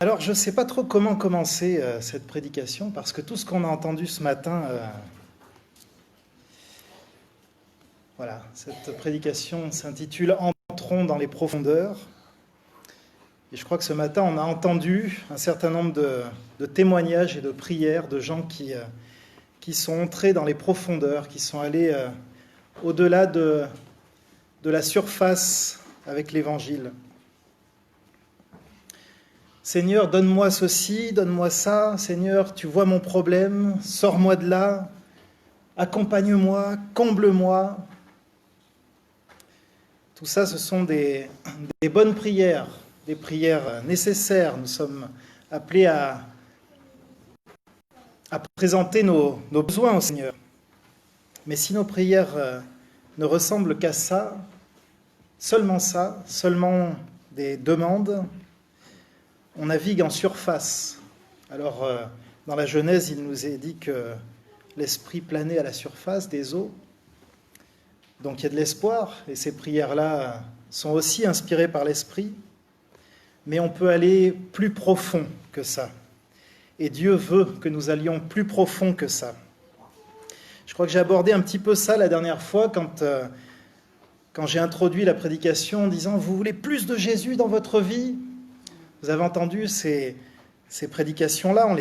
Alors, je ne sais pas trop comment commencer cette prédication, parce que tout ce qu'on a entendu ce matin, voilà, cette prédication s'intitule Entrons dans les profondeurs. Et je crois que ce matin, on a entendu un certain nombre de témoignages et de prières de gens qui sont entrés dans les profondeurs, qui sont allés au-delà de la surface avec l'Évangile. Seigneur, donne-moi ceci, donne-moi ça. Seigneur, tu vois mon problème, sors-moi de là, accompagne-moi, comble-moi. Tout ça, ce sont des bonnes prières, des prières nécessaires. Nous sommes appelés à présenter nos besoins au Seigneur. Mais si nos prières ne ressemblent qu'à ça, seulement des demandes, on navigue en surface. Alors, dans la Genèse, il nous est dit que l'Esprit planait à la surface des eaux. Donc il y a de l'espoir, et ces prières-là sont aussi inspirées par l'Esprit. Mais on peut aller plus profond que ça. Et Dieu veut que nous allions plus profond que ça. Je crois que j'ai abordé un petit peu ça la dernière fois quand j'ai introduit la prédication en disant « Vous voulez plus de Jésus dans votre vie ?» Vous avez entendu ces prédications-là,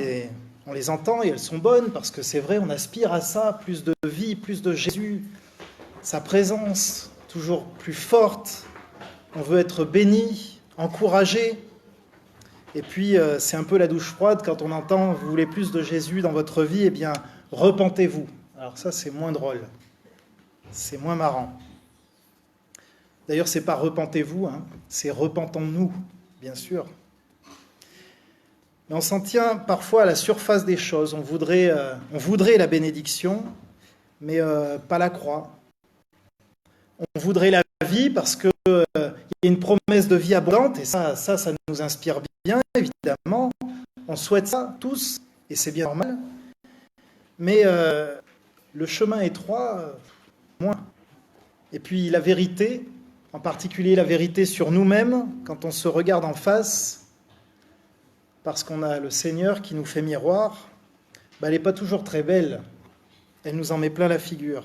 on les entend et elles sont bonnes parce que c'est vrai, on aspire à ça, plus de vie, plus de Jésus, sa présence toujours plus forte. On veut être béni, encouragé. Et puis, c'est un peu la douche froide quand on entend « Vous voulez plus de Jésus dans votre vie ?» Eh bien, repentez-vous. Alors ça, c'est moins drôle. C'est moins marrant. D'ailleurs, c'est pas repentez-vous, c'est repentons-nous, bien sûr. Mais on s'en tient parfois à la surface des choses. On voudrait la bénédiction, mais pas la croix. On voudrait la vie parce qu'il y a une promesse de vie abondante, et ça nous inspire bien, évidemment. On souhaite ça tous, et c'est bien normal. Mais le chemin étroit, moins. Et puis la vérité, en particulier la vérité sur nous-mêmes, quand on se regarde en face, parce qu'on a le Seigneur qui nous fait miroir, elle n'est pas toujours très belle. Elle nous en met plein la figure.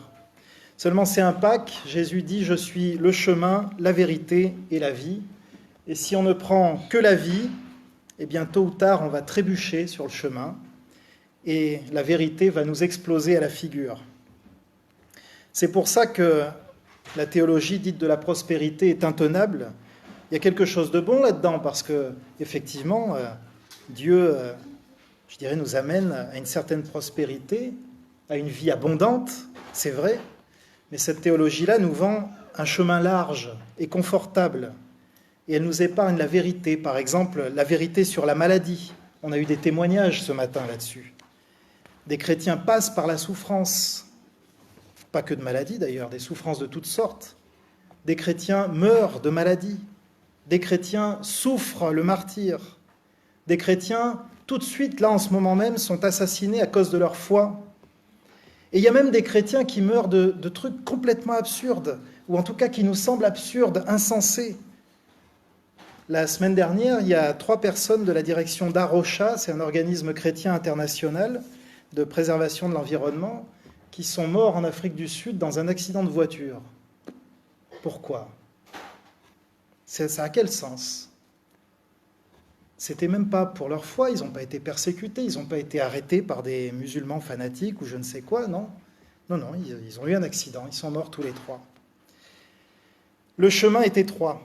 Seulement c'est un pack. Jésus dit « Je suis le chemin, la vérité et la vie ». Et si on ne prend que la vie, eh bien tôt ou tard on va trébucher sur le chemin et la vérité va nous exploser à la figure. C'est pour ça que la théologie dite de la prospérité est intenable. Il y a quelque chose de bon là-dedans parce que effectivement Dieu, je dirais, nous amène à une certaine prospérité, à une vie abondante, c'est vrai, mais cette théologie-là nous vend un chemin large et confortable, et elle nous épargne la vérité, par exemple, la vérité sur la maladie. On a eu des témoignages ce matin là-dessus. Des chrétiens passent par la souffrance, pas que de maladie d'ailleurs, des souffrances de toutes sortes. Des chrétiens meurent de maladie, des chrétiens souffrent le martyre. Des chrétiens, tout de suite, là, en ce moment même, sont assassinés à cause de leur foi. Et il y a même des chrétiens qui meurent de trucs complètement absurdes, ou en tout cas qui nous semblent absurdes, insensés. La semaine dernière, il y a 3 personnes de la direction d'Arocha, c'est un organisme chrétien international de préservation de l'environnement, qui sont morts en Afrique du Sud dans un accident de voiture. Pourquoi ? Ça a quel sens ? C'était même pas pour leur foi, ils n'ont pas été persécutés, ils n'ont pas été arrêtés par des musulmans fanatiques ou je ne sais quoi, non. Non, ils ont eu un accident, ils sont morts tous les 3. Le chemin est étroit,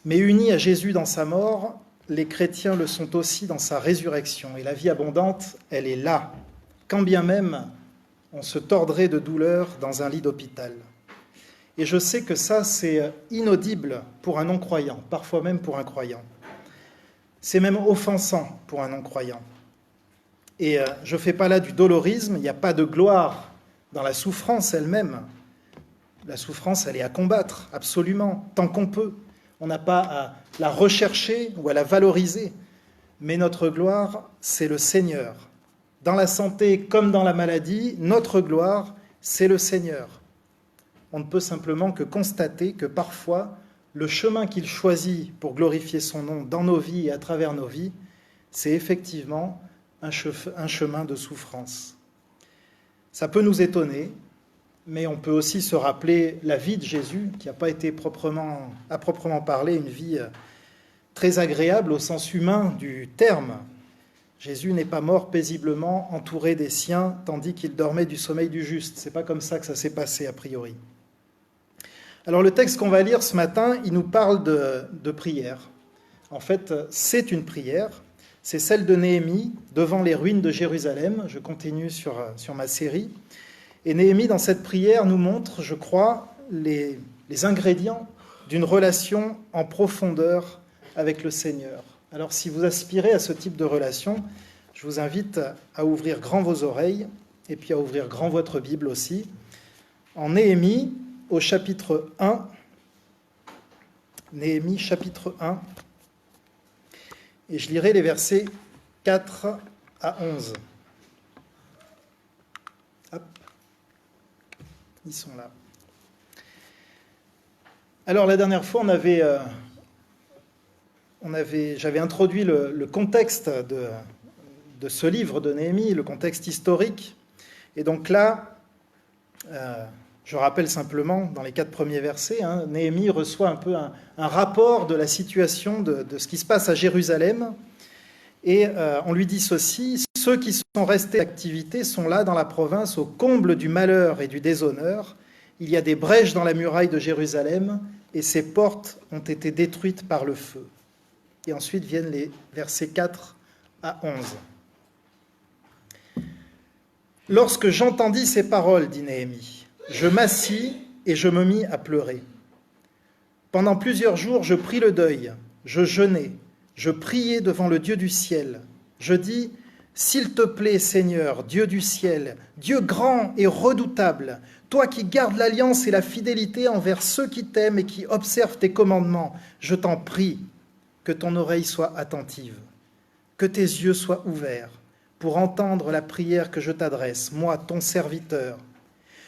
mais unis à Jésus dans sa mort, les chrétiens le sont aussi dans sa résurrection. Et la vie abondante, elle est là, quand bien même on se tordrait de douleur dans un lit d'hôpital. Et je sais que ça, c'est inaudible pour un non-croyant, parfois même pour un croyant. C'est même offensant pour un non-croyant. Et je ne fais pas là du dolorisme, il n'y a pas de gloire dans la souffrance elle-même. La souffrance, elle est à combattre, absolument, tant qu'on peut. On n'a pas à la rechercher ou à la valoriser. Mais notre gloire, c'est le Seigneur. Dans la santé comme dans la maladie, notre gloire, c'est le Seigneur. On ne peut simplement que constater que parfois, le chemin qu'il choisit pour glorifier son nom dans nos vies et à travers nos vies, c'est effectivement un chemin de souffrance. Ça peut nous étonner, mais on peut aussi se rappeler la vie de Jésus, qui n'a pas été à proprement parler une vie très agréable au sens humain du terme. Jésus n'est pas mort paisiblement entouré des siens, tandis qu'il dormait du sommeil du juste. C'est pas comme ça que ça s'est passé a priori. Alors le texte qu'on va lire ce matin, il nous parle de prière. En fait, c'est une prière. C'est celle de Néhémie devant les ruines de Jérusalem. Je continue sur ma série. Et Néhémie, dans cette prière, nous montre, je crois, les ingrédients d'une relation en profondeur avec le Seigneur. Alors, si vous aspirez à ce type de relation, je vous invite à ouvrir grand vos oreilles et puis à ouvrir grand votre Bible aussi. En Néhémie, au chapitre 1, Néhémie, chapitre 1, et je lirai les versets 4 à 11. Hop. Ils sont là. Alors, la dernière fois, j'avais introduit le contexte de ce livre de Néhémie, le contexte historique. Et donc là, je rappelle simplement, dans les 4 premiers versets, Néhémie reçoit un peu un rapport de la situation de ce qui se passe à Jérusalem. Et on lui dit ceci: ceux qui sont restés en activité sont là dans la province au comble du malheur et du déshonneur. Il y a des brèches dans la muraille de Jérusalem et ses portes ont été détruites par le feu. Et ensuite viennent les versets 4 à 11. Lorsque j'entendis ces paroles, dit Néhémie, je m'assis et je me mis à pleurer. Pendant plusieurs jours, je pris le deuil, je jeûnai, je priai devant le Dieu du ciel. Je dis, s'il te plaît, Seigneur, Dieu du ciel, Dieu grand et redoutable, toi qui gardes l'alliance et la fidélité envers ceux qui t'aiment et qui observent tes commandements, je t'en prie, que ton oreille soit attentive, que tes yeux soient ouverts pour entendre la prière que je t'adresse, moi, ton serviteur.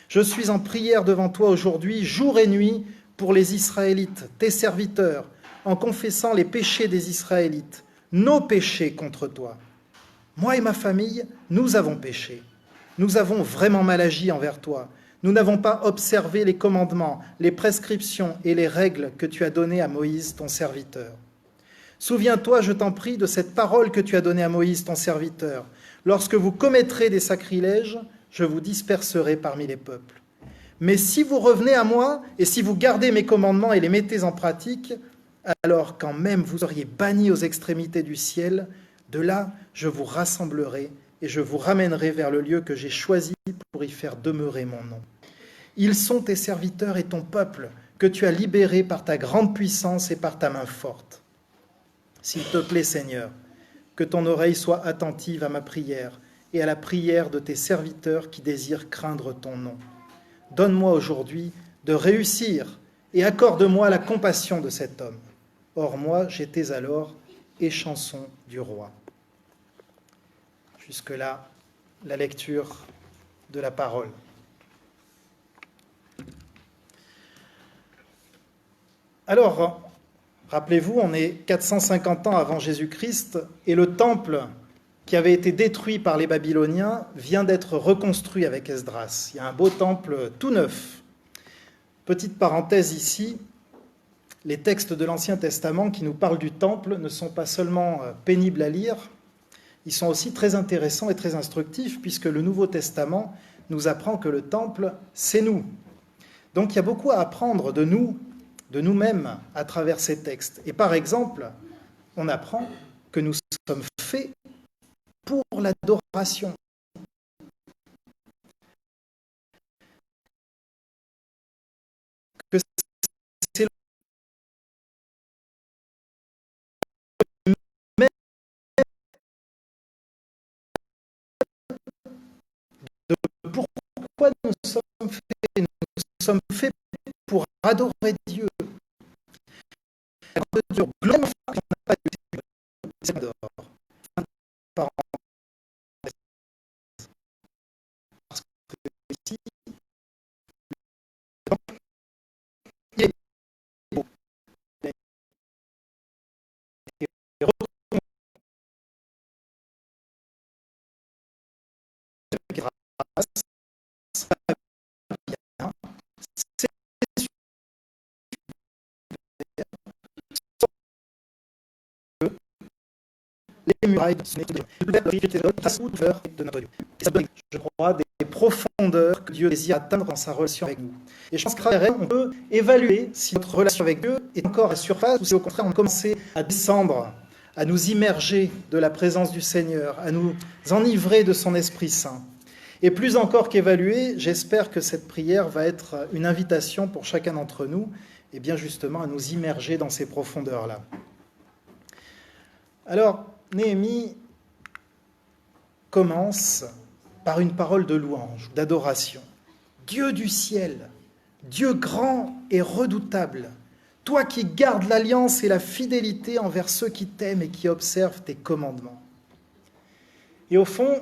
Je suis en prière devant toi aujourd'hui, jour et nuit, pour les Israélites, tes serviteurs, en confessant les péchés des Israélites, nos péchés contre toi. Moi et ma famille, nous avons péché. Nous avons vraiment mal agi envers toi. Nous n'avons pas observé les commandements, les prescriptions et les règles que tu as données à Moïse, ton serviteur. Souviens-toi, je t'en prie, de cette parole que tu as donnée à Moïse, ton serviteur. Lorsque vous commettrez des sacrilèges, je vous disperserai parmi les peuples. Mais si vous revenez à moi, et si vous gardez mes commandements et les mettez en pratique, alors quand même vous seriez bannis aux extrémités du ciel, de là je vous rassemblerai et je vous ramènerai vers le lieu que j'ai choisi pour y faire demeurer mon nom. Ils sont tes serviteurs et ton peuple, que tu as libéré par ta grande puissance et par ta main forte. S'il te plaît, Seigneur, que ton oreille soit attentive à ma prière et à la prière de tes serviteurs qui désirent craindre ton nom. Donne-moi aujourd'hui de réussir et accorde-moi la compassion de cet homme. Or moi, j'étais alors échanson du roi. Jusque-là, la lecture de la parole. Alors, rappelez-vous, on est 450 ans avant Jésus-Christ et le temple qui avait été détruit par les Babyloniens vient d'être reconstruit avec Esdras. Il y a un beau temple tout neuf. Petite parenthèse ici, les textes de l'Ancien Testament qui nous parlent du temple ne sont pas seulement pénibles à lire, ils sont aussi très intéressants et très instructifs puisque le Nouveau Testament nous apprend que le temple, c'est nous. Donc il y a beaucoup à apprendre de nous, de nous-mêmes à travers ces textes. Et par exemple, on apprend que nous sommes faits pour l'adoration. Que c'est même de pourquoi nous sommes faits. Nous sommes faits pour adorer Dieu. Dieu globalement, on n'a pas de d'or. Parce que ici, il est beau. Il est c'est les murailles de notre Dieu. Je crois, des profondeurs que Dieu désire atteindre dans sa relation avec nous. Et je pense qu'on peut évaluer si notre relation avec Dieu est encore à la surface ou si au contraire on commence à descendre, à nous immerger de la présence du Seigneur, à nous enivrer de son Esprit Saint. Et plus encore qu'évaluer, j'espère que cette prière va être une invitation pour chacun d'entre nous, et bien justement à nous immerger dans ces profondeurs-là. Alors, Néhémie commence par une parole de louange, d'adoration. Dieu du ciel, Dieu grand et redoutable, toi qui gardes l'alliance et la fidélité envers ceux qui t'aiment et qui observent tes commandements. Et au fond,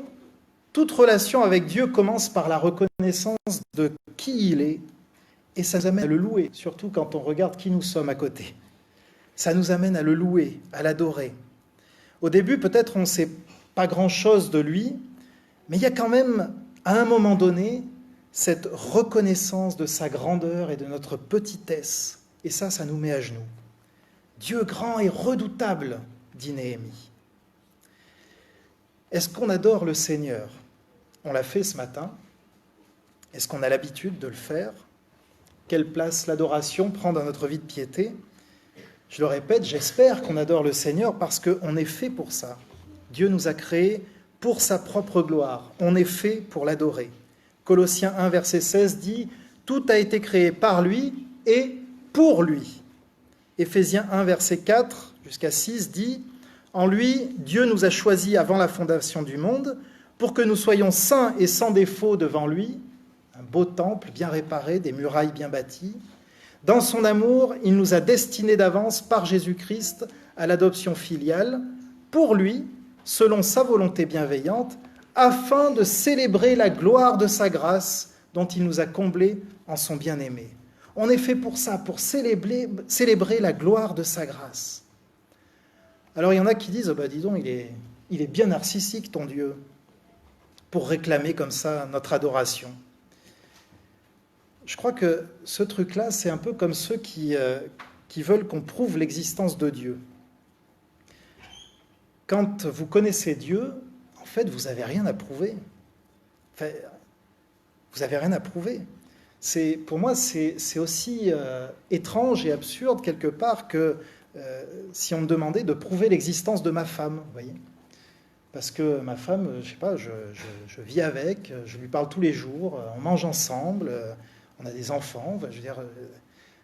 toute relation avec Dieu commence par la reconnaissance de qui il est, et ça nous amène à le louer, surtout quand on regarde qui nous sommes à côté. Ça nous amène à le louer, à l'adorer. Au début, peut-être on ne sait pas grand-chose de lui, mais il y a quand même, à un moment donné, cette reconnaissance de sa grandeur et de notre petitesse. Et ça nous met à genoux. Dieu grand et redoutable, dit Néhémie. Est-ce qu'on adore le Seigneur ? On l'a fait ce matin. Est-ce qu'on a l'habitude de le faire ? Quelle place l'adoration prend dans notre vie de piété ? Je le répète, j'espère qu'on adore le Seigneur parce qu'on est fait pour ça. Dieu nous a créés pour sa propre gloire. On est fait pour l'adorer. Colossiens 1, verset 16 dit « Tout a été créé par lui et pour lui ». Éphésiens 1, verset 4 jusqu'à 6 dit « En lui, Dieu nous a choisis avant la fondation du monde pour que nous soyons saints et sans défaut devant lui, un beau temple bien réparé, des murailles bien bâties. Dans son amour, il nous a destinés d'avance par Jésus-Christ à l'adoption filiale, pour lui, selon sa volonté bienveillante, afin de célébrer la gloire de sa grâce dont il nous a comblés en son bien-aimé. » On est fait pour ça, pour célébrer la gloire de sa grâce. Alors il y en a qui disent, dis donc, il est bien narcissique ton Dieu, pour réclamer comme ça notre adoration. Je crois que ce truc-là, c'est un peu comme ceux qui veulent qu'on prouve l'existence de Dieu. Quand vous connaissez Dieu, en fait, vous n'avez rien à prouver. Enfin, vous n'avez rien à prouver. Pour moi, c'est aussi étrange et absurde quelque part que si on me demandait de prouver l'existence de ma femme, vous voyez. Parce que ma femme, je sais pas, je vis avec, je lui parle tous les jours, on mange ensemble, on a des enfants, je veux dire.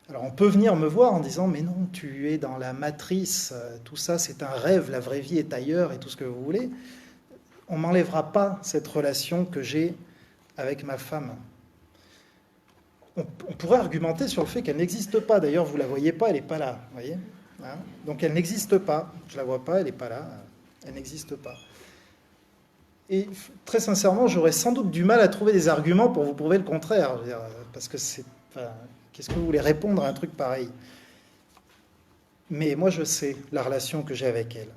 Alors on peut venir me voir en disant « Mais non, tu es dans la matrice, tout ça c'est un rêve, la vraie vie est ailleurs et tout ce que vous voulez. » On ne m'enlèvera pas cette relation que j'ai avec ma femme. On pourrait argumenter sur le fait qu'elle n'existe pas. D'ailleurs, vous ne la voyez pas, elle n'est pas là. Vous voyez, hein ? Donc elle n'existe pas. Je ne la vois pas, elle n'est pas là. Elle n'existe pas. Et très sincèrement, j'aurais sans doute du mal à trouver des arguments pour vous prouver le contraire. Je veux dire, parce que qu'est-ce que vous voulez répondre à un truc pareil ? Mais moi, je sais la relation que j'ai avec elle.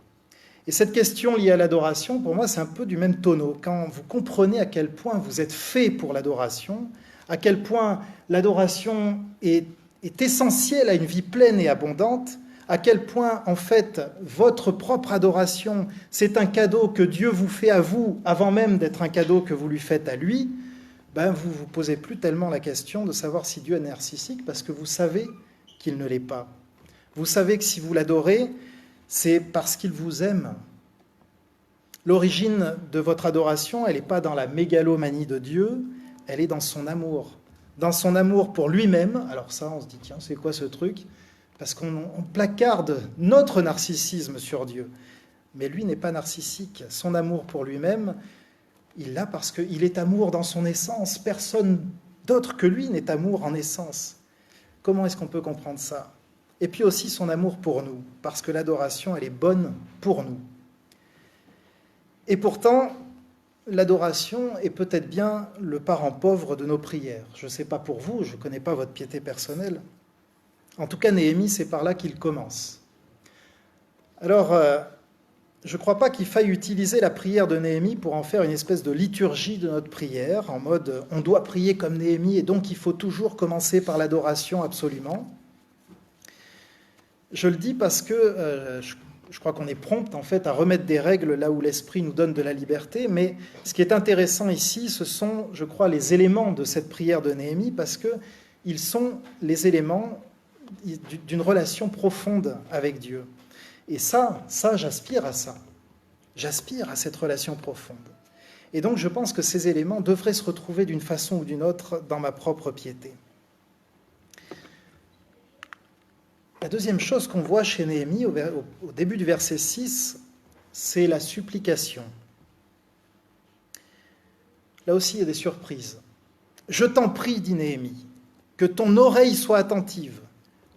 Et cette question liée à l'adoration, pour moi, c'est un peu du même tonneau. Quand vous comprenez à quel point vous êtes fait pour l'adoration, à quel point l'adoration est essentielle à une vie pleine et abondante, à quel point, en fait, votre propre adoration, c'est un cadeau que Dieu vous fait à vous, avant même d'être un cadeau que vous lui faites à lui, vous ne vous posez plus tellement la question de savoir si Dieu est narcissique, parce que vous savez qu'il ne l'est pas. Vous savez que si vous l'adorez, c'est parce qu'il vous aime. L'origine de votre adoration, elle n'est pas dans la mégalomanie de Dieu, elle est dans son amour. Dans son amour pour lui-même. Alors ça, on se dit, tiens, c'est quoi ce truc ? Parce qu'on placarde notre narcissisme sur Dieu. Mais lui n'est pas narcissique. Son amour pour lui-même, il l'a parce qu'il est amour dans son essence. Personne d'autre que lui n'est amour en essence. Comment est-ce qu'on peut comprendre ça ? Et puis aussi son amour pour nous, parce que l'adoration, elle est bonne pour nous. Et pourtant, l'adoration est peut-être bien le parent pauvre de nos prières. Je ne sais pas pour vous, je ne connais pas votre piété personnelle. En tout cas, Néhémie, c'est par là qu'il commence. Alors, je ne crois pas qu'il faille utiliser la prière de Néhémie pour en faire une espèce de liturgie de notre prière, en mode on doit prier comme Néhémie et donc il faut toujours commencer par l'adoration absolument. Je le dis parce que je crois qu'on est prompt en fait à remettre des règles là où l'Esprit nous donne de la liberté, mais ce qui est intéressant ici, ce sont, je crois, les éléments de cette prière de Néhémie, parce qu'ils sont les éléments d'une relation profonde avec Dieu. Et ça, j'aspire à ça. J'aspire à cette relation profonde. Et donc, je pense que ces éléments devraient se retrouver d'une façon ou d'une autre dans ma propre piété. La deuxième chose qu'on voit chez Néhémie, au début du verset 6, c'est la supplication. Là aussi, il y a des surprises. « Je t'en prie, dit Néhémie, que ton oreille soit attentive,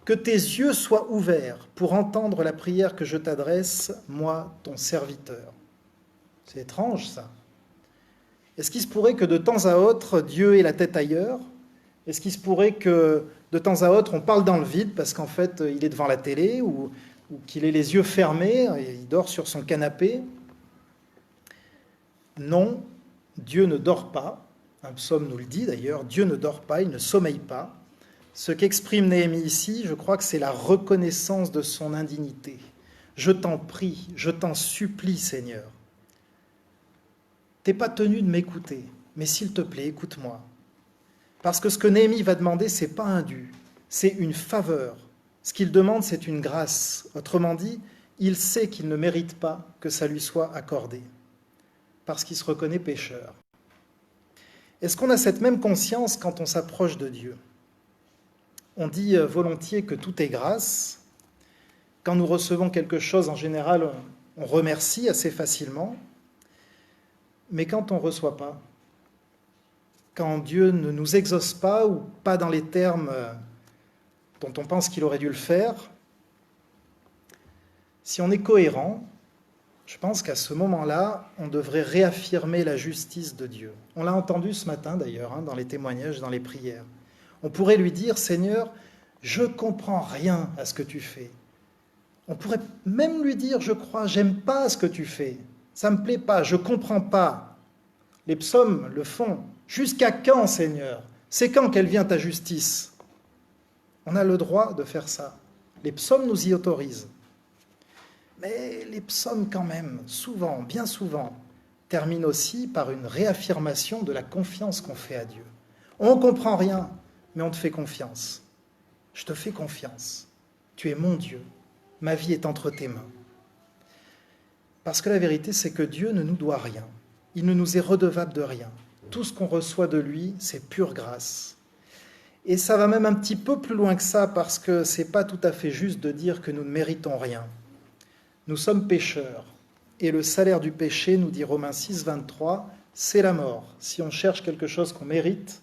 que tes yeux soient ouverts pour entendre la prière que je t'adresse, moi, ton serviteur. » C'est étrange, ça. Est-ce qu'il se pourrait que de temps à autre, Dieu ait la tête ailleurs ? Est-ce qu'il se pourrait que de temps à autre, on parle dans le vide parce qu'en fait, il est devant la télé ou qu'il ait les yeux fermés et il dort sur son canapé ? Non, Dieu ne dort pas. Un psaume nous le dit d'ailleurs, Dieu ne dort pas, il ne sommeille pas. Ce qu'exprime Néhémie ici, je crois que c'est la reconnaissance de son indignité. Je t'en prie, je t'en supplie, Seigneur. T'es pas tenu de m'écouter, mais s'il te plaît, écoute-moi. Parce que ce que Néhémie va demander, c'est pas un dû, c'est une faveur. Ce qu'il demande, c'est une grâce. Autrement dit, il sait qu'il ne mérite pas que ça lui soit accordé, parce qu'il se reconnaît pécheur. Est-ce qu'on a cette même conscience quand on s'approche de Dieu ? On dit volontiers que tout est grâce. Quand nous recevons quelque chose, en général, on remercie assez facilement. Mais quand on ne reçoit pas, quand Dieu ne nous exauce pas ou pas dans les termes dont on pense qu'il aurait dû le faire, si on est cohérent, je pense qu'à ce moment-là, on devrait réaffirmer la justice de Dieu. On l'a entendu ce matin d'ailleurs, dans les témoignages, dans les prières. On pourrait lui dire, Seigneur, je ne comprends rien à ce que tu fais. On pourrait même lui dire, je crois, j'aime pas ce que tu fais. Ça ne me plaît pas, je ne comprends pas. Les psaumes le font. Jusqu'à quand, Seigneur ? C'est quand qu'elle vient ta justice ? On a le droit de faire ça. Les psaumes nous y autorisent. Mais les psaumes, quand même, souvent, bien souvent, terminent aussi par une réaffirmation de la confiance qu'on fait à Dieu. On ne comprend rien, mais on te fait confiance. Je te fais confiance. Tu es mon Dieu. Ma vie est entre tes mains. Parce que la vérité, c'est que Dieu ne nous doit rien. Il ne nous est redevable de rien. Tout ce qu'on reçoit de lui, c'est pure grâce. Et ça va même un petit peu plus loin que ça, parce que ce n'est pas tout à fait juste de dire que nous ne méritons rien. Nous sommes pécheurs, et le salaire du péché, nous dit Romains 6, 23, c'est la mort. Si on cherche quelque chose qu'on mérite,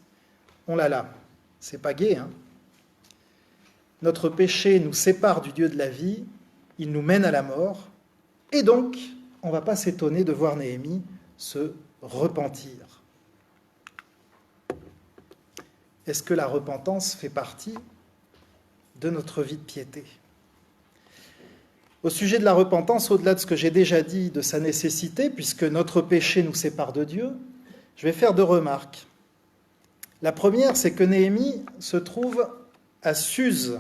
on l'a là. C'est pas gai, hein ? Notre péché nous sépare du Dieu de la vie, il nous mène à la mort, et donc, on ne va pas s'étonner de voir Néhémie se repentir. Est-ce que la repentance fait partie de notre vie de piété ? Au sujet de la repentance, au-delà de ce que j'ai déjà dit de sa nécessité, puisque notre péché nous sépare de Dieu, je vais faire deux remarques. La première, c'est que Néhémie se trouve à Suse.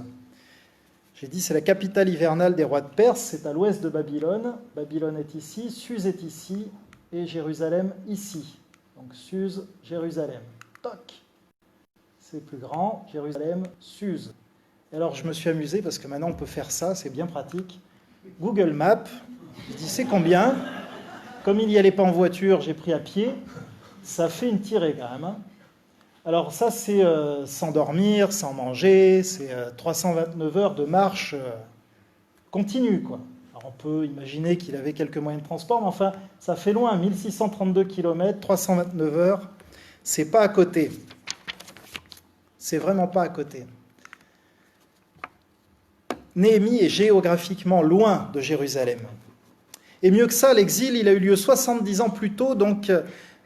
J'ai dit, c'est la capitale hivernale des rois de Perse, c'est à l'ouest de Babylone. Babylone est ici, Suse est ici, et Jérusalem ici. Donc Suse, Jérusalem. Toc. C'est plus grand, Jérusalem, Suse. Et alors je me suis amusé, parce que maintenant on peut faire ça, c'est bien pratique. Google Maps, je dis c'est combien ? Comme il n'y allait pas en voiture, j'ai pris à pied. Ça fait une tirée quand même, hein. Alors ça, c'est sans dormir, sans manger, c'est 329 heures de marche continue, quoi. Alors on peut imaginer qu'il avait quelques moyens de transport, mais enfin, ça fait loin, 1632 km, 329 heures, c'est pas à côté. C'est vraiment pas à côté. Néhémie est géographiquement loin de Jérusalem. Et mieux que ça, l'exil, il a eu lieu 70 ans plus tôt, donc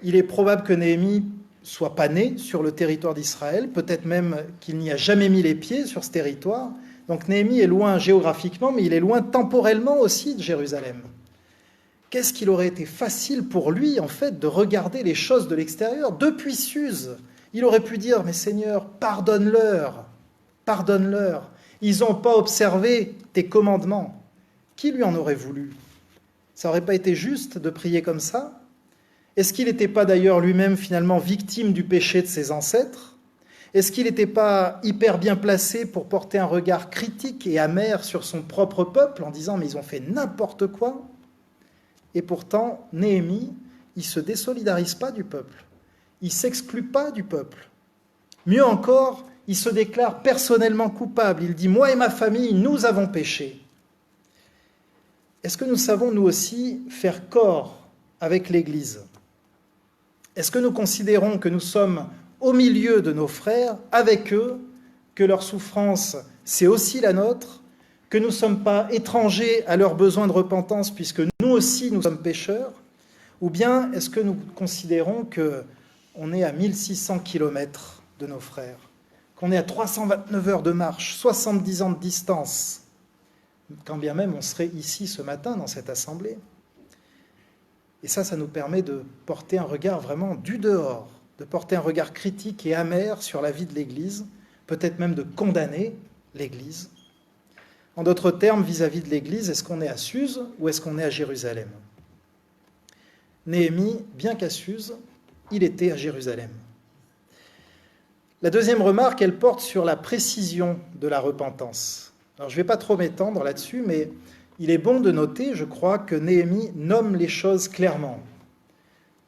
il est probable que Néhémie soit pas né sur le territoire d'Israël, peut-être même qu'il n'y a jamais mis les pieds sur ce territoire. Donc Néhémie est loin géographiquement, mais il est loin temporellement aussi de Jérusalem. qu'est-ce qu'il aurait été facile pour lui, en fait, de regarder les choses de l'extérieur. Depuis Suse, il aurait pu dire, mais Seigneur, pardonne-leur, pardonne-leur. Ils n'ont pas observé tes commandements. Qui lui en aurait voulu? Ça n'aurait pas été juste de prier comme ça? Est-ce qu'il n'était pas d'ailleurs lui-même finalement victime du péché de ses ancêtres? Est-ce qu'il n'était pas hyper bien placé pour porter un regard critique et amer sur son propre peuple en disant « mais ils ont fait n'importe quoi » ? Et pourtant, Néhémie, il ne se désolidarise pas du peuple. Il ne s'exclut pas du peuple. Mieux encore, il se déclare personnellement coupable. Il dit « moi et ma famille, nous avons péché ». Est-ce que nous savons, nous aussi, faire corps avec l'Église ? Est-ce que nous considérons que nous sommes au milieu de nos frères, avec eux, que leur souffrance, c'est aussi la nôtre, que nous ne sommes pas étrangers à leurs besoins de repentance, puisque nous aussi, nous sommes pécheurs? Ou bien est-ce que nous considérons qu'on est à 1600 kilomètres de nos frères, qu'on est à 329 heures de marche, 70 ans de distance, quand bien même on serait ici ce matin dans cette assemblée? Et ça nous permet de porter un regard vraiment du dehors, de porter un regard critique et amer sur la vie de l'Église, peut-être même de condamner l'Église. En d'autres termes, vis-à-vis de l'Église, est-ce qu'on est à Suse ou est-ce qu'on est à Jérusalem? Néhémie, bien qu'à Suse, il était à Jérusalem. La deuxième remarque, elle porte sur la précision de la repentance. Alors, je ne vais pas trop m'étendre là-dessus, mais il est bon de noter, je crois, que Néhémie nomme les choses clairement.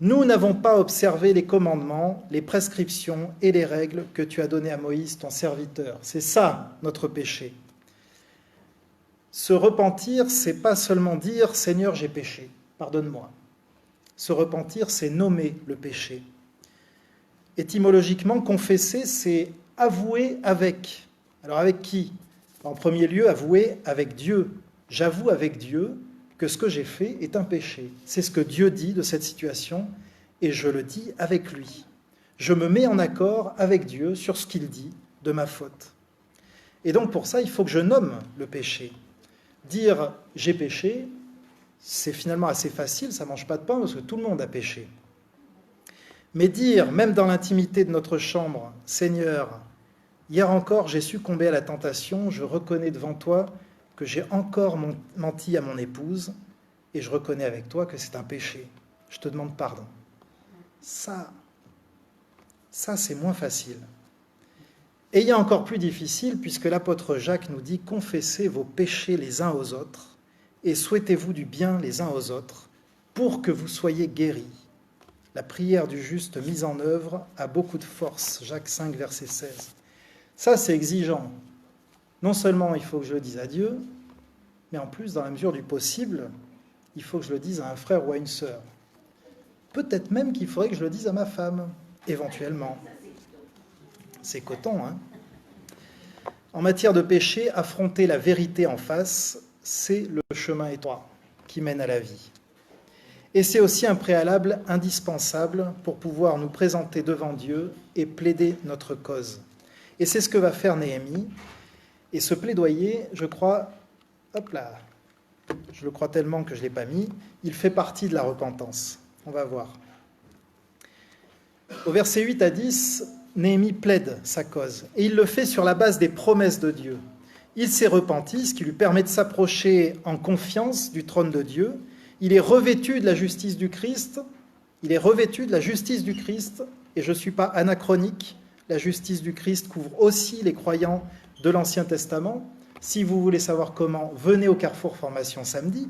Nous n'avons pas observé les commandements, les prescriptions et les règles que tu as données à Moïse, ton serviteur. C'est ça, notre péché. Se repentir, c'est pas seulement dire « Seigneur, j'ai péché, pardonne-moi ». Se repentir, c'est nommer le péché. Étymologiquement, confesser, c'est avouer avec. Alors avec qui? En premier lieu, avouer avec Dieu. J'avoue avec Dieu que ce que j'ai fait est un péché. C'est ce que Dieu dit de cette situation, et je le dis avec lui. Je me mets en accord avec Dieu sur ce qu'il dit de ma faute. Et donc pour ça, il faut que je nomme le péché. Dire « j'ai péché », c'est finalement assez facile, ça ne mange pas de pain parce que tout le monde a péché. Mais dire, même dans l'intimité de notre chambre, « Seigneur, hier encore j'ai succombé à la tentation, je reconnais devant toi que j'ai encore menti à mon épouse, et je reconnais avec toi que c'est un péché. Je te demande pardon. » Ça c'est moins facile. Et il y a encore plus difficile, puisque l'apôtre Jacques nous dit « Confessez vos péchés les uns aux autres, et souhaitez-vous du bien les uns aux autres, pour que vous soyez guéris. » La prière du juste mise en œuvre a beaucoup de force. Jacques 5, verset 16. Ça, c'est exigeant. Non seulement il faut que je le dise à Dieu, mais en plus, dans la mesure du possible, il faut que je le dise à un frère ou à une sœur. Peut-être même qu'il faudrait que je le dise à ma femme, éventuellement. C'est coton, hein? En matière de péché, affronter la vérité en face, c'est le chemin étroit qui mène à la vie. Et c'est aussi un préalable indispensable pour pouvoir nous présenter devant Dieu et plaider notre cause. Et c'est ce que va faire Néhémie. Et ce plaidoyer, je crois, hop là, je le crois tellement que je ne l'ai pas mis, il fait partie de la repentance. On va voir. Au verset 8 à 10, Néhémie plaide sa cause. Et il le fait sur la base des promesses de Dieu. Il s'est repenti, ce qui lui permet de s'approcher en confiance du trône de Dieu. Il est revêtu de la justice du Christ. Il est revêtu de la justice du Christ. Et je ne suis pas anachronique. La justice du Christ couvre aussi les croyants de l'Ancien Testament. Si vous voulez savoir comment, venez au Carrefour Formation samedi.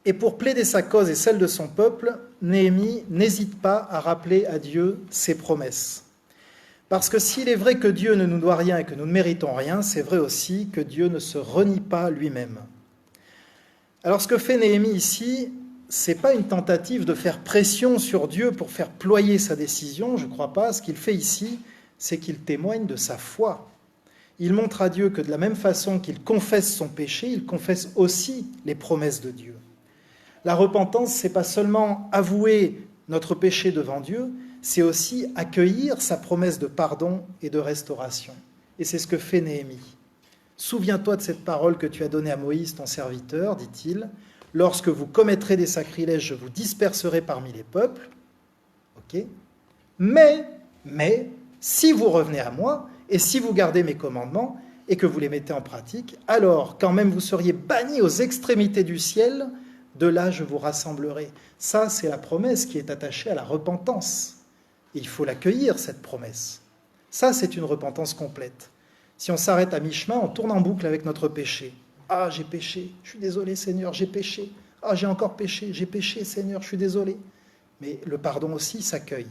Et pour plaider sa cause et celle de son peuple, Néhémie n'hésite pas à rappeler à Dieu ses promesses. Parce que s'il est vrai que Dieu ne nous doit rien et que nous ne méritons rien, c'est vrai aussi que Dieu ne se renie pas lui-même. Alors ce que fait Néhémie ici, ce n'est pas une tentative de faire pression sur Dieu pour faire ployer sa décision, je ne crois pas. Ce qu'il fait ici, c'est qu'il témoigne de sa foi. Il montre à Dieu que de la même façon qu'il confesse son péché, il confesse aussi les promesses de Dieu. La repentance, ce n'est pas seulement avouer notre péché devant Dieu, c'est aussi accueillir sa promesse de pardon et de restauration. Et c'est ce que fait Néhémie. « Souviens-toi de cette parole que tu as donnée à Moïse, ton serviteur, dit-il. lorsque vous commettrez des sacrilèges, je vous disperserai parmi les peuples. Ok. Mais, si vous revenez à moi, et si vous gardez mes commandements, et que vous les mettez en pratique, alors, quand même vous seriez bannis aux extrémités du ciel, de là je vous rassemblerai. Ça, c'est la promesse qui est attachée à la repentance. Et il faut l'accueillir, cette promesse. Ça, c'est une repentance complète. Si on s'arrête à mi-chemin, on tourne en boucle avec notre péché. Ah, j'ai péché, je suis désolé Seigneur, j'ai péché. Ah, j'ai encore péché, j'ai péché Seigneur, je suis désolé. Mais le pardon aussi s'accueille.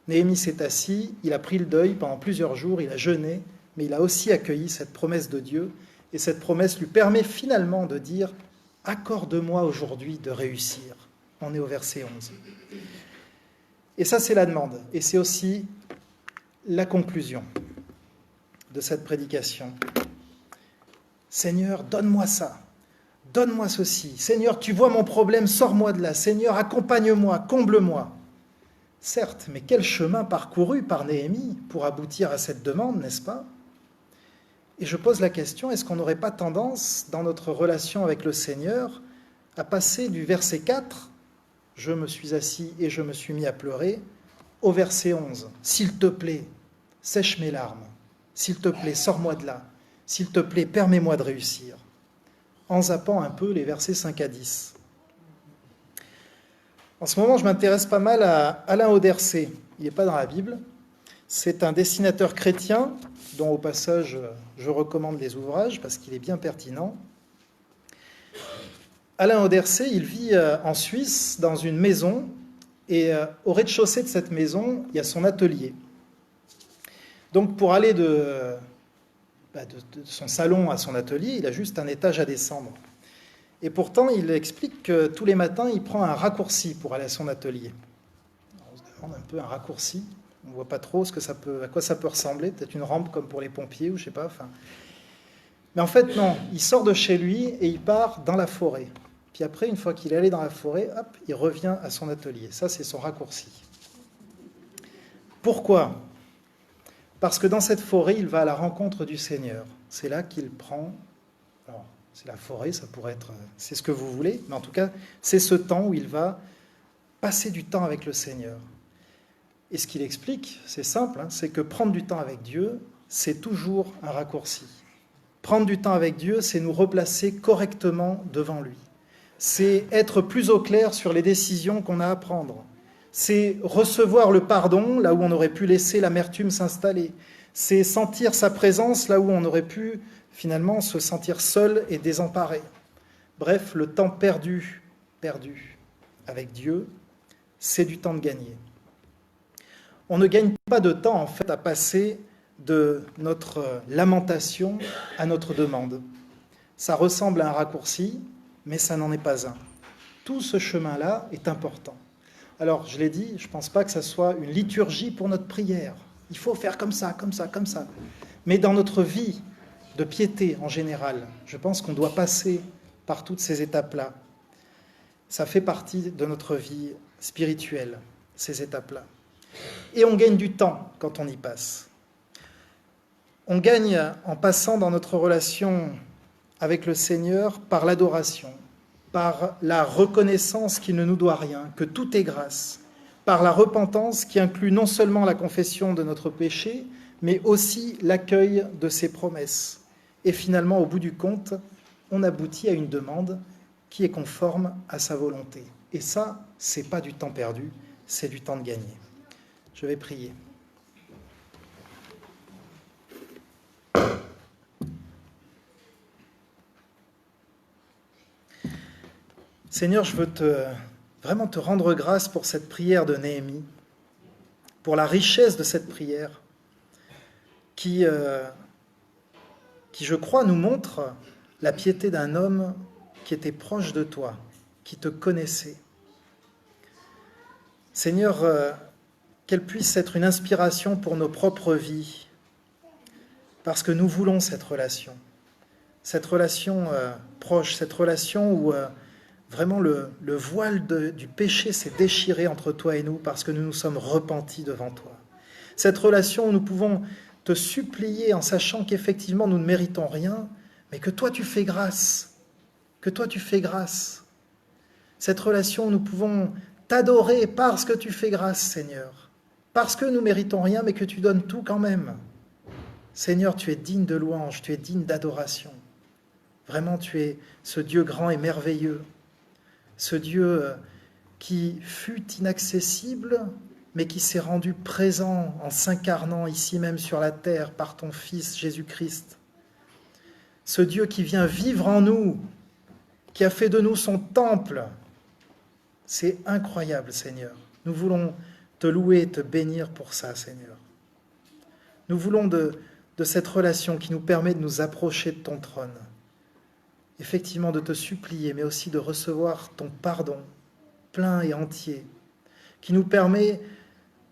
Néhémie s'est assis, il a pris le deuil pendant plusieurs jours, il a jeûné, mais il a aussi accueilli cette promesse de Dieu. Et cette promesse lui permet finalement de dire « Accorde-moi aujourd'hui de réussir ». On est au verset 11. Et ça, c'est la demande. Et c'est aussi la conclusion de cette prédication. Seigneur, donne-moi ça. Donne-moi ceci. Seigneur, tu vois mon problème, sors-moi de là. Seigneur, accompagne-moi, comble-moi. Certes, mais quel chemin parcouru par Néhémie pour aboutir à cette demande, n'est-ce pas? Et je pose la question, est-ce qu'on n'aurait pas tendance, dans notre relation avec le Seigneur, à passer du verset 4, « Je me suis assis et je me suis mis à pleurer », au verset 11, « S'il te plaît, sèche mes larmes. S'il te plaît, sors-moi de là. S'il te plaît, permets-moi de réussir. » En zappant un peu les versets 5 à 10. En ce moment, je m'intéresse pas mal à Alain Audercet. Il n'est pas dans la Bible. C'est un dessinateur chrétien, dont au passage, je recommande les ouvrages parce qu'il est bien pertinent. Alain Audercet, il vit en Suisse, dans une maison, et au rez-de-chaussée de cette maison, il y a son atelier. Donc pour aller de son salon à son atelier, il a juste un étage à descendre. Et pourtant, il explique que tous les matins, il prend un raccourci pour aller à son atelier. Alors, on se demande un peu un raccourci. On ne voit pas trop à quoi ça peut ressembler. Peut-être une rampe comme pour les pompiers ou je ne sais pas. Mais en fait, non. Il sort de chez lui et il part dans la forêt. Puis après, une fois qu'il est allé dans la forêt, hop, il revient à son atelier. Ça, c'est son raccourci. Pourquoi ? Parce que dans cette forêt, il va à la rencontre du Seigneur. C'est là qu'il prend... Alors, c'est la forêt, ça pourrait être... C'est ce que vous voulez, mais en tout cas, c'est ce temps où il va passer du temps avec le Seigneur. Et ce qu'il explique, c'est simple, c'est que prendre du temps avec Dieu, c'est toujours un raccourci. Prendre du temps avec Dieu, c'est nous replacer correctement devant lui. C'est être plus au clair sur les décisions qu'on a à prendre. C'est recevoir le pardon là où on aurait pu laisser l'amertume s'installer. C'est sentir sa présence là où on aurait pu finalement se sentir seul et désemparé. Bref, le temps perdu avec Dieu, c'est du temps de gagner. On ne gagne pas de temps en fait à passer de notre lamentation à notre demande. Ça ressemble à un raccourci, mais ça n'en est pas un. Tout ce chemin-là est important. Alors, je l'ai dit, je ne pense pas que ça soit une liturgie pour notre prière. Il faut faire comme ça, comme ça, comme ça. Mais dans notre vie de piété en général, je pense qu'on doit passer par toutes ces étapes-là. Ça fait partie de notre vie spirituelle, ces étapes-là. Et on gagne du temps quand on y passe. On gagne en passant dans notre relation avec le Seigneur par l'adoration, par la reconnaissance qu'il ne nous doit rien, que tout est grâce, par la repentance qui inclut non seulement la confession de notre péché, mais aussi l'accueil de ses promesses. Et finalement, au bout du compte, on aboutit à une demande qui est conforme à sa volonté. Et ça, c'est pas du temps perdu, c'est du temps de gagner. Je vais prier. Seigneur, je veux vraiment te rendre grâce pour cette prière de Néhémie, pour la richesse de cette prière qui, je crois, nous montre la piété d'un homme qui était proche de toi, qui te connaissait. Seigneur, qu'elle puisse être une inspiration pour nos propres vies, parce que nous voulons cette relation proche, cette relation où vraiment le voile du péché s'est déchiré entre toi et nous, parce que nous nous sommes repentis devant toi. Cette relation où nous pouvons te supplier en sachant qu'effectivement nous ne méritons rien, mais que toi tu fais grâce, Cette relation où nous pouvons t'adorer parce que tu fais grâce, Seigneur. Parce que nous méritons rien, mais que tu donnes tout quand même. Seigneur, tu es digne de louange, tu es digne d'adoration. Vraiment, tu es ce Dieu grand et merveilleux. Ce Dieu qui fut inaccessible, mais qui s'est rendu présent en s'incarnant ici même sur la terre par ton Fils Jésus-Christ. Ce Dieu qui vient vivre en nous, qui a fait de nous son temple. C'est incroyable, Seigneur. Nous voulons te louer, te bénir pour ça, Seigneur. Nous voulons de cette relation qui nous permet de nous approcher de ton trône. Effectivement, de te supplier, mais aussi de recevoir ton pardon plein et entier, qui nous permet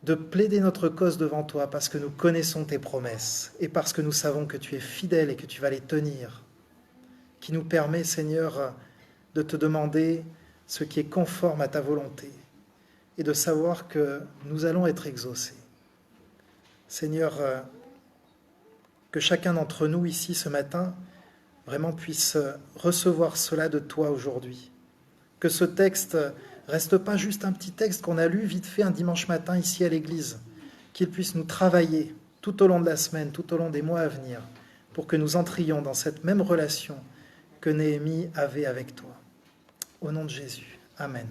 de plaider notre cause devant toi parce que nous connaissons tes promesses et parce que nous savons que tu es fidèle et que tu vas les tenir, qui nous permet, Seigneur, de te demander ce qui est conforme à ta volonté et de savoir que nous allons être exaucés. Seigneur, que chacun d'entre nous ici ce matin vraiment puisse recevoir cela de toi aujourd'hui. Que ce texte reste pas juste un petit texte qu'on a lu vite fait un dimanche matin ici à l'église, qu'il puisse nous travailler tout au long de la semaine, tout au long des mois à venir, pour que nous entrions dans cette même relation que Néhémie avait avec toi. Au nom de Jésus. Amen.